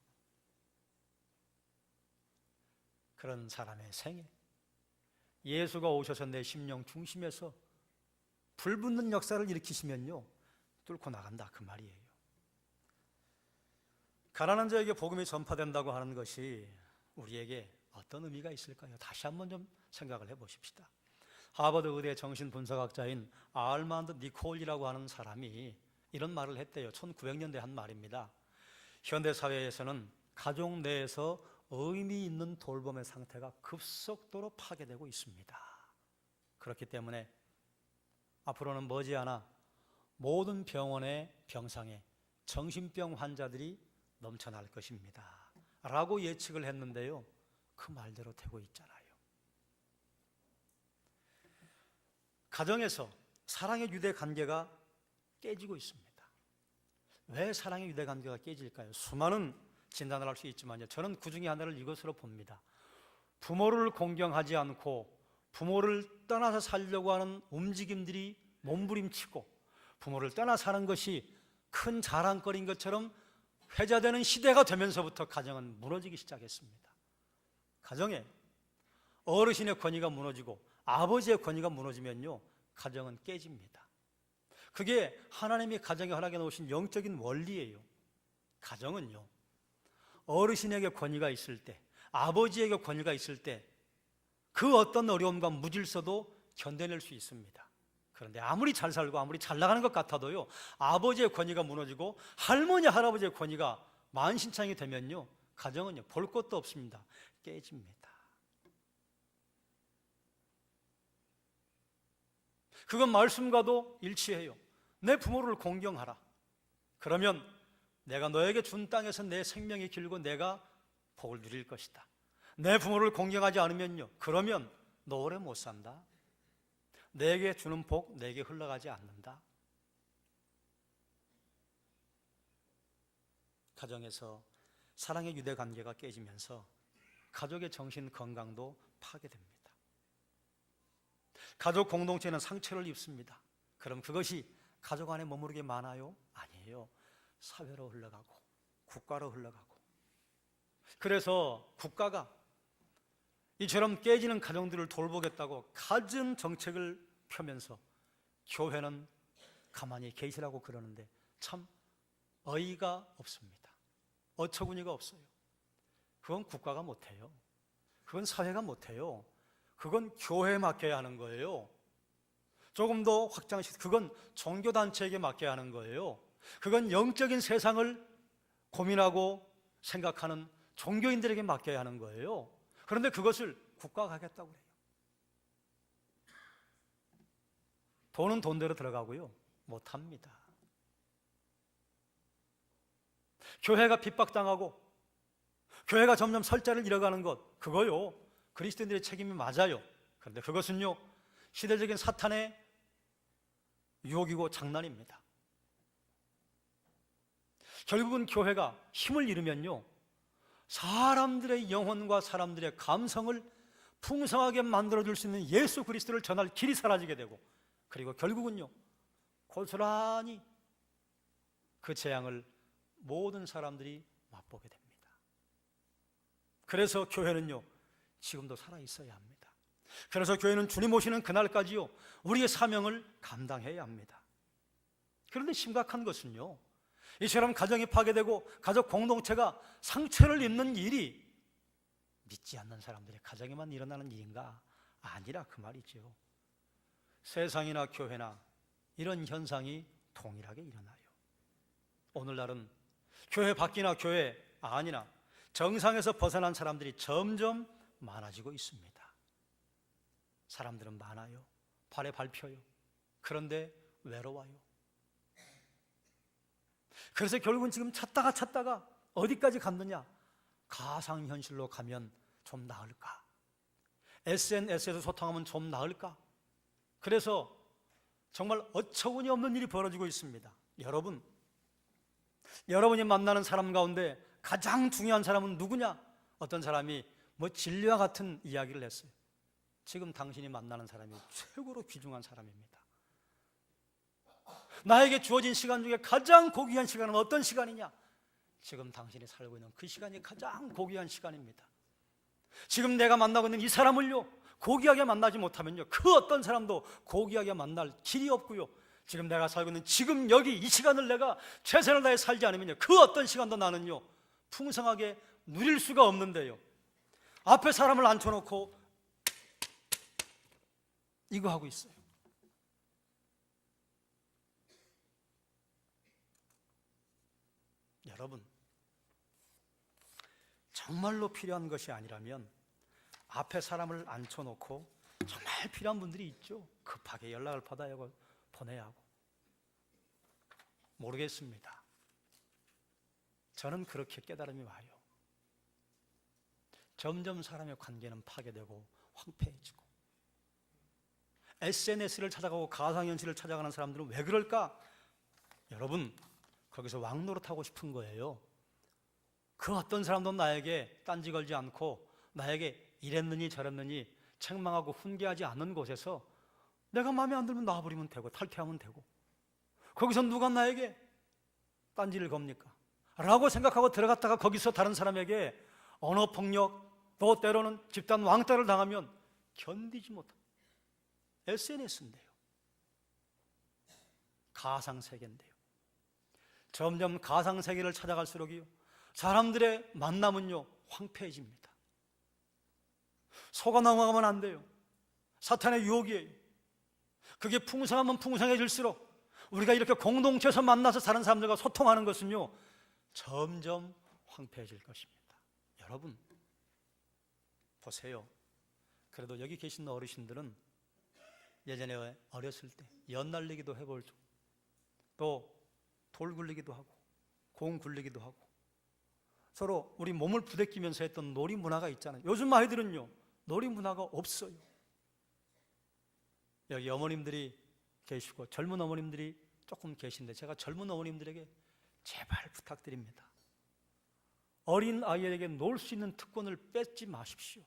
그런 사람의 생애, 예수가 오셔서 내 심령 중심에서 불붙는 역사를 일으키시면요, 뚫고 나간다, 그 말이에요. 가난한 자에게 복음이 전파된다고 하는 것이 우리에게 어떤 의미가 있을까요? 다시 한번 좀 생각을 해보십시다. 하버드 의대 정신분석학자인 알만드 니콜이라고 하는 사람이 이런 말을 했대요. 1900년대에 한 말입니다. 현대사회에서는 가족 내에서 의미 있는 돌봄의 상태가 급속도로 파괴되고 있습니다. 그렇기 때문에 앞으로는 머지않아 모든 병원의 병상에 정신병 환자들이 넘쳐날 것입니다 라고 예측을 했는데요, 그 말대로 되고 있잖아요. 가정에서 사랑의 유대관계가 깨지고 있습니다. 왜 사랑의 유대관계가 깨질까요? 수많은 진단을 할 수 있지만요, 저는 그 중에 하나를 이것으로 봅니다. 부모를 공경하지 않고 부모를 떠나서 살려고 하는 움직임들이 몸부림치고, 부모를 떠나 사는 것이 큰 자랑거리인 것처럼 회자되는 시대가 되면서부터 가정은 무너지기 시작했습니다. 가정에 어르신의 권위가 무너지고 아버지의 권위가 무너지면요, 가정은 깨집니다. 그게 하나님이 가정에 허락해 놓으신 영적인 원리예요. 가정은요, 어르신에게 권위가 있을 때, 아버지에게 권위가 있을 때 그 어떤 어려움과 무질서도 견뎌낼 수 있습니다. 그런데 아무리 잘 살고 아무리 잘 나가는 것 같아도요, 아버지의 권위가 무너지고 할머니, 할아버지의 권위가 만신창이 되면요, 가정은요, 볼 것도 없습니다. 깨집니다. 그건 말씀과도 일치해요. 내 부모를 공경하라. 그러면 내가 너에게 준 땅에서 내 생명이 길고 내가 복을 누릴 것이다. 내 부모를 공경하지 않으면요, 그러면 너 오래 못 산다. 내게 주는 복 내게 흘러가지 않는다. 가정에서 사랑의 유대관계가 깨지면서 가족의 정신 건강도 파괴됩니다. 가족 공동체는 상처를 입습니다. 그럼 그것이 가족 안에 머무르게 많아요? 아니에요. 사회로 흘러가고 국가로 흘러가고. 그래서 국가가 이처럼 깨지는 가정들을 돌보겠다고 갖은 정책을 펴면서 교회는 가만히 계시라고 그러는데 참 어이가 없습니다. 어처구니가 없어요. 그건 국가가 못해요. 그건 사회가 못해요. 그건 교회에 맡겨야 하는 거예요. 조금 더 확장시켜, 그건 종교단체에게 맡겨야 하는 거예요. 그건 영적인 세상을 고민하고 생각하는 종교인들에게 맡겨야 하는 거예요. 그런데 그것을 국가가 하겠다고 그래요. 돈은 돈대로 들어가고요, 못합니다. 교회가 핍박당하고 교회가 점점 설자를 잃어가는 것, 그거요, 그리스도인들의 책임이 맞아요. 그런데 그것은요, 시대적인 사탄의 유혹이고 장난입니다. 결국은 교회가 힘을 잃으면요, 사람들의 영혼과 사람들의 감성을 풍성하게 만들어줄 수 있는 예수 그리스도를 전할 길이 사라지게 되고, 그리고 결국은요, 고스란히 그 재앙을 모든 사람들이 맛보게 됩니다. 그래서 교회는요, 지금도 살아있어야 합니다. 그래서 교회는 주님 오시는 그날까지요, 우리의 사명을 감당해야 합니다. 그런데 심각한 것은요, 이처럼 가정이 파괴되고 가족 공동체가 상처를 입는 일이 믿지 않는 사람들의 가정에만 일어나는 일인가? 아니라 그 말이죠. 세상이나 교회나 이런 현상이 동일하게 일어나요. 오늘날은 교회 밖이나 교회 안이나 정상에서 벗어난 사람들이 점점 많아지고 있습니다. 사람들은 많아요. 발에 밟혀요. 그런데 외로워요. 그래서 결국은 지금 찾다가 어디까지 갔느냐? 가상현실로 가면 좀 나을까? SNS에서 소통하면 좀 나을까? 그래서 정말 어처구니 없는 일이 벌어지고 있습니다. 여러분이 만나는 사람 가운데 가장 중요한 사람은 누구냐? 어떤 사람이 진리와 같은 이야기를 했어요. 지금 당신이 만나는 사람이 최고로 귀중한 사람입니다. 나에게 주어진 시간 중에 가장 고귀한 시간은 어떤 시간이냐? 지금 당신이 살고 있는 그 시간이 가장 고귀한 시간입니다. 지금 내가 만나고 있는 이 사람을요, 고귀하게 만나지 못하면요, 그 어떤 사람도 고귀하게 만날 길이 없고요, 지금 내가 살고 있는 지금 여기 이 시간을 내가 최선을 다해 살지 않으면요, 그 어떤 시간도 나는요 풍성하게 누릴 수가 없는데요, 앞에 사람을 앉혀놓고 이거 하고 있어요. 여러분, 정말로 필요한 것이 아니라면 앞에 사람을 앉혀놓고 정말 필요한 분들이 있죠. 급하게 연락을 받아야 하고 보내야 하고. 모르겠습니다. 저는 그렇게 깨달음이 와요. 점점 사람의 관계는 파괴되고 황폐해지고, SNS를 찾아가고 가상현실을 찾아가는 사람들은 왜 그럴까? 여러분, 거기서 왕노릇하고 싶은 거예요. 그 어떤 사람도 나에게 딴지 걸지 않고 나에게 이랬느니 저랬느니 책망하고 훈계하지 않는 곳에서 내가 마음에 안 들면 놔버리면 되고 탈퇴하면 되고, 거기서 누가 나에게 딴지를 겁니까? 라고 생각하고 들어갔다가 거기서 다른 사람에게 언어폭력, 또 때로는 집단 왕따를 당하면 견디지 못한 SNS인데요, 가상세계인데요, 점점 가상세계를 찾아갈수록이요, 사람들의 만남은요 황폐해집니다. 속아 넘어가면 안 돼요. 사탄의 유혹이에요. 그게 풍성하면 풍성해질수록 우리가 이렇게 공동체에서 만나서 다른 사람들과 소통하는 것은요 점점 황폐해질 것입니다. 여러분 보세요. 그래도 여기 계신 어르신들은 예전에 어렸을 때 연 날리기도 해보죠. 또 돌 굴리기도 하고 공 굴리기도 하고 서로 우리 몸을 부대끼면서 했던 놀이 문화가 있잖아요. 요즘 아이들은요 놀이 문화가 없어요. 여기 어머님들이 계시고 젊은 어머님들이 조금 계신데, 제가 젊은 어머님들에게 제발 부탁드립니다. 어린 아이에게 놀 수 있는 특권을 뺏지 마십시오.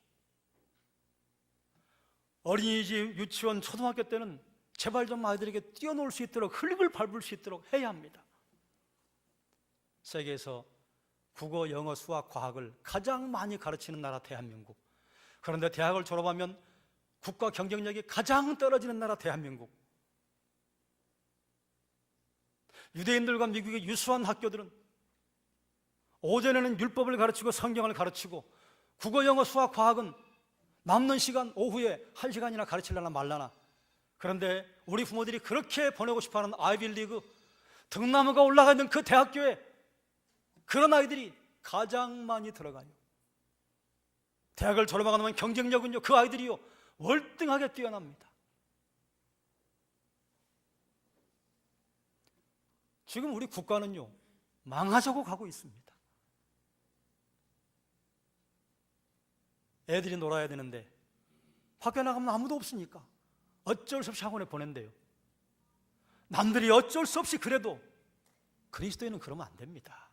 어린이집, 유치원, 초등학교 때는 제발 좀 아이들에게 뛰어놀 수 있도록, 흙을 밟을 수 있도록 해야 합니다. 세계에서 국어, 영어, 수학, 과학을 가장 많이 가르치는 나라 대한민국. 그런데 대학을 졸업하면 국가 경쟁력이 가장 떨어지는 나라 대한민국. 유대인들과 미국의 유수한 학교들은 오전에는 율법을 가르치고 성경을 가르치고, 국어, 영어, 수학, 과학은 남는 시간 오후에 1시간이나 가르치려나 말라나. 그런데 우리 부모들이 그렇게 보내고 싶어하는 아이빌리그, 등나무가 올라가 있는 그 대학교에 그런 아이들이 가장 많이 들어가요. 대학을 졸업하고 나면 경쟁력은요 그 아이들이요 월등하게 뛰어납니다. 지금 우리 국가는요 망하자고 가고 있습니다. 애들이 놀아야 되는데 밖에 나가면 아무도 없으니까 어쩔 수 없이 학원에 보낸대요. 남들이 어쩔 수 없이 그래도 그리스도인은 그러면 안 됩니다.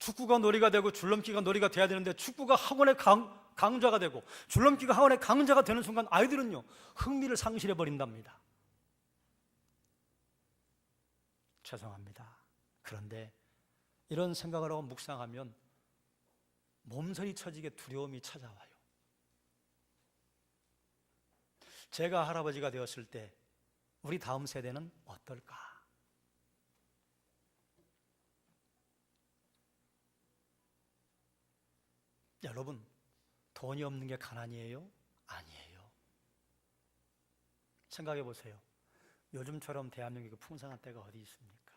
축구가 놀이가 되고 줄넘기가 놀이가 돼야 되는데 축구가 학원의 강좌가 되고 줄넘기가 학원의 강좌가 되는 순간 아이들은요, 흥미를 상실해 버린답니다. 죄송합니다. 그런데 이런 생각을 하고 묵상하면 몸서리 쳐지게 두려움이 찾아와요. 제가 할아버지가 되었을 때 우리 다음 세대는 어떨까? 여러분, 돈이 없는 게 가난이에요? 아니에요. 생각해 보세요. 요즘처럼 대한민국에 풍성한 때가 어디 있습니까?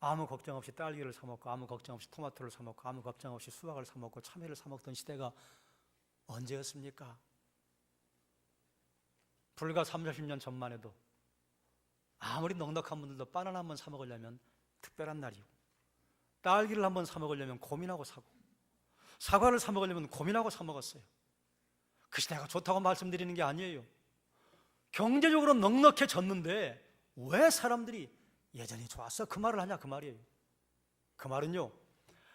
아무 걱정 없이 딸기를 사 먹고, 아무 걱정 없이 토마토를 사 먹고, 아무 걱정 없이 수박을 사 먹고 참외를 사 먹던 시대가 언제였습니까? 불과 30, 40년 전만 해도 아무리 넉넉한 분들도 바나나 한번 사 먹으려면 특별한 날이고, 딸기를 한번 사 먹으려면 고민하고 사고, 사과를 사 먹으려면 고민하고 사 먹었어요. 그 시대가 좋다고 말씀드리는 게 아니에요. 경제적으로 넉넉해졌는데 왜 사람들이 예전이 좋았어? 그 말을 하냐? 그 말이에요. 그 말은요,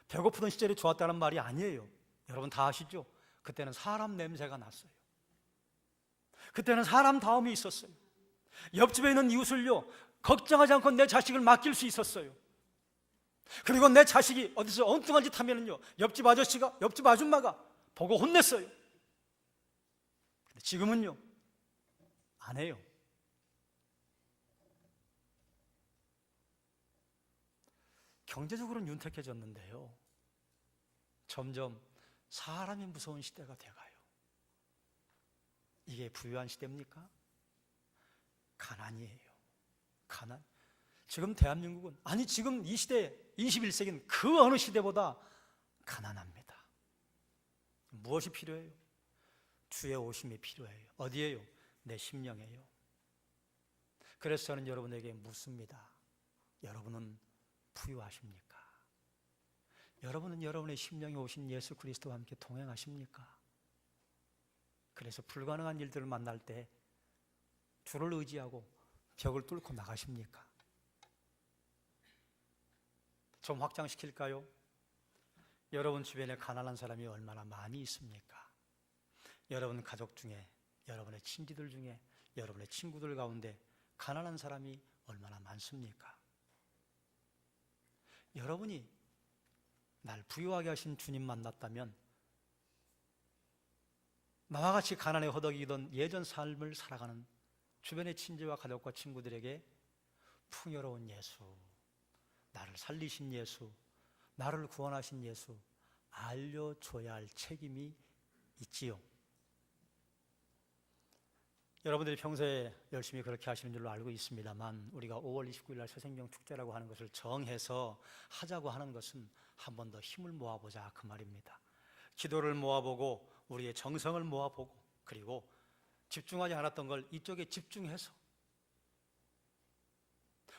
배고프던 시절이 좋았다는 말이 아니에요. 여러분 다 아시죠? 그때는 사람 냄새가 났어요. 그때는 사람 다움이 있었어요. 옆집에 있는 이웃을요, 걱정하지 않고 내 자식을 맡길 수 있었어요. 그리고 내 자식이 어디서 엉뚱한 짓 하면은요, 옆집 아저씨가, 옆집 아줌마가 보고 혼냈어요. 근데 지금은요, 안 해요. 경제적으로는 윤택해졌는데요, 점점 사람이 무서운 시대가 돼가요. 이게 부유한 시대입니까? 가난이에요. 가난. 지금 대한민국은, 아니 지금 이 시대, 21세기는 그 어느 시대보다 가난합니다. 무엇이 필요해요? 주의 오심이 필요해요. 어디에요? 내 심령에요. 그래서 저는 여러분에게 묻습니다. 여러분은 부유하십니까? 여러분은 여러분의 심령에 오신 예수 그리스도와 함께 동행하십니까? 그래서 불가능한 일들을 만날 때 주를 의지하고 벽을 뚫고 나가십니까? 좀 확장시킬까요? 여러분 주변에 가난한 사람이 얼마나 많이 있습니까? 여러분 가족 중에, 여러분의 친지들 중에, 여러분의 친구들 가운데 가난한 사람이 얼마나 많습니까? 여러분이 날 부유하게 하신 주님 만났다면 나와 같이 가난에 허덕이던 예전 삶을 살아가는 주변의 친지와 가족과 친구들에게 풍요로운 예수, 나를 살리신 예수, 나를 구원하신 예수 알려줘야 할 책임이 있지요. 여러분들이 평소에 열심히 그렇게 하시는 줄로 알고 있습니다만, 우리가 5월 29일 날 새생명 축제라고 하는 것을 정해서 하자고 하는 것은 한 번 더 힘을 모아보자 그 말입니다. 기도를 모아보고 우리의 정성을 모아보고, 그리고 집중하지 않았던 걸 이쪽에 집중해서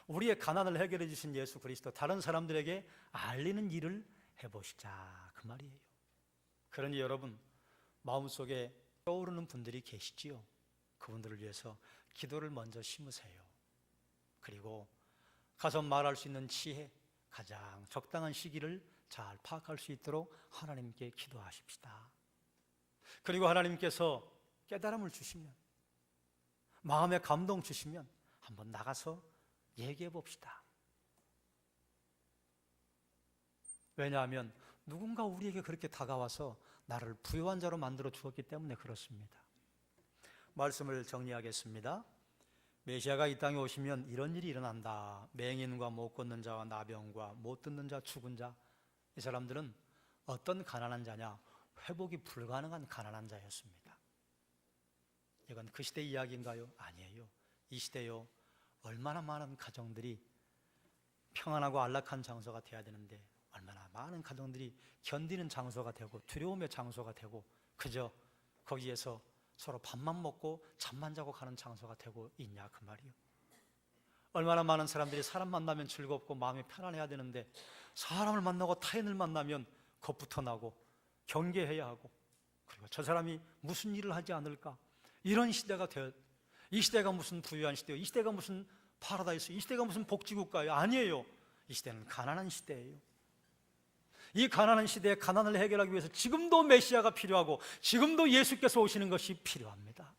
우리의 가난을 해결해 주신 예수 그리스도 다른 사람들에게 알리는 일을 해보시자 그 말이에요. 그러니 여러분 마음속에 떠오르는 분들이 계시지요. 그분들을 위해서 기도를 먼저 심으세요. 그리고 가서 말할 수 있는 지혜, 가장 적당한 시기를 잘 파악할 수 있도록 하나님께 기도하십시다. 그리고 하나님께서 깨달음을 주시면, 마음에 감동 주시면 한번 나가서 얘기해 봅시다. 왜냐하면 누군가 우리에게 그렇게 다가와서 나를 부유한 자로 만들어 주었기 때문에 그렇습니다. 말씀을 정리하겠습니다. 메시아가 이 땅에 오시면 이런 일이 일어난다. 맹인과 못 걷는 자와 나병과 못 듣는 자, 죽은 자, 이 사람들은 어떤 가난한 자냐? 회복이 불가능한 가난한 자였습니다. 이건 그 시대 이야기인가요? 아니에요. 이 시대요, 얼마나 많은 가정들이 평안하고 안락한 장소가 되어야 되는데 얼마나 많은 가정들이 견디는 장소가 되고 두려움의 장소가 되고 그저 거기에서 서로 밥만 먹고 잠만 자고 가는 장소가 되고 있냐 그 말이요. 얼마나 많은 사람들이 사람 만나면 즐겁고 마음이 편안해야 되는데 사람을 만나고 타인을 만나면 겁부터 나고 경계해야 하고, 그리고 저 사람이 무슨 일을 하지 않을까, 이런 시대가 이 시대가 무슨 부유한 시대요? 이 시대가 무슨 파라다이스? 이 시대가 무슨 복지국가예요? 아니에요. 이 시대는 가난한 시대예요. 이 가난한 시대에 가난을 해결하기 위해서 지금도 메시아가 필요하고 지금도 예수께서 오시는 것이 필요합니다.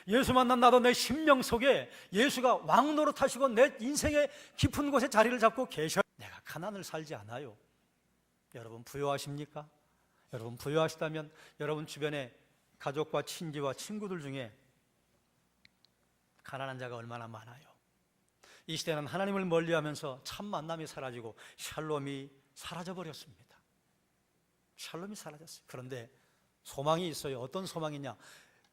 예수 만난 나도 내 심령 속에 예수가 왕 노릇하시고 내 인생의 깊은 곳에 자리를 잡고 계셔. 내가 가난을 살지 않아요. 여러분 부유하십니까? 여러분 부유하시다면 여러분 주변에 가족과 친지와 친구들 중에 가난한 자가 얼마나 많아요. 이 시대는 하나님을 멀리하면서 참 만남이 사라지고 샬롬이 사라져버렸습니다. 샬롬이 사라졌어요. 그런데 소망이 있어요. 어떤 소망이냐?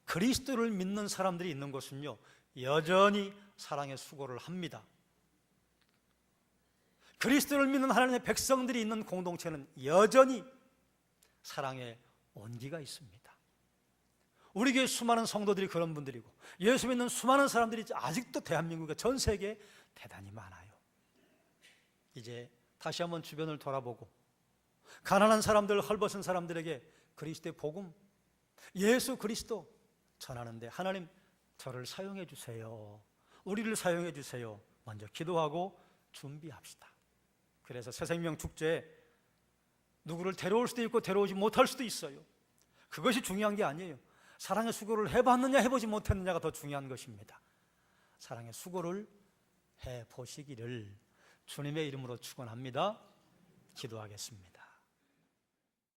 그리스도를 믿는 사람들이 있는 곳은요, 여전히 사랑의 수고를 합니다. 그리스도를 믿는 하나님의 백성들이 있는 공동체는 여전히 사랑의 온기가 있습니다. 우리 교회 수많은 성도들이 그런 분들이고 예수 믿는 수많은 사람들이 아직도 대한민국에 전 세계에 대단히 많아요. 이제 다시 한번 주변을 돌아보고 가난한 사람들, 헐벗은 사람들에게 그리스도의 복음, 예수 그리스도 전하는데 하나님 저를 사용해 주세요. 우리를 사용해 주세요. 먼저 기도하고 준비합시다. 그래서 새생명 축제에 누구를 데려올 수도 있고 데려오지 못할 수도 있어요. 그것이 중요한 게 아니에요. 사랑의 수고를 해봤느냐 해보지 못했느냐가 더 중요한 것입니다. 사랑의 수고를 해보시기를 주님의 이름으로 축원합니다. 기도하겠습니다.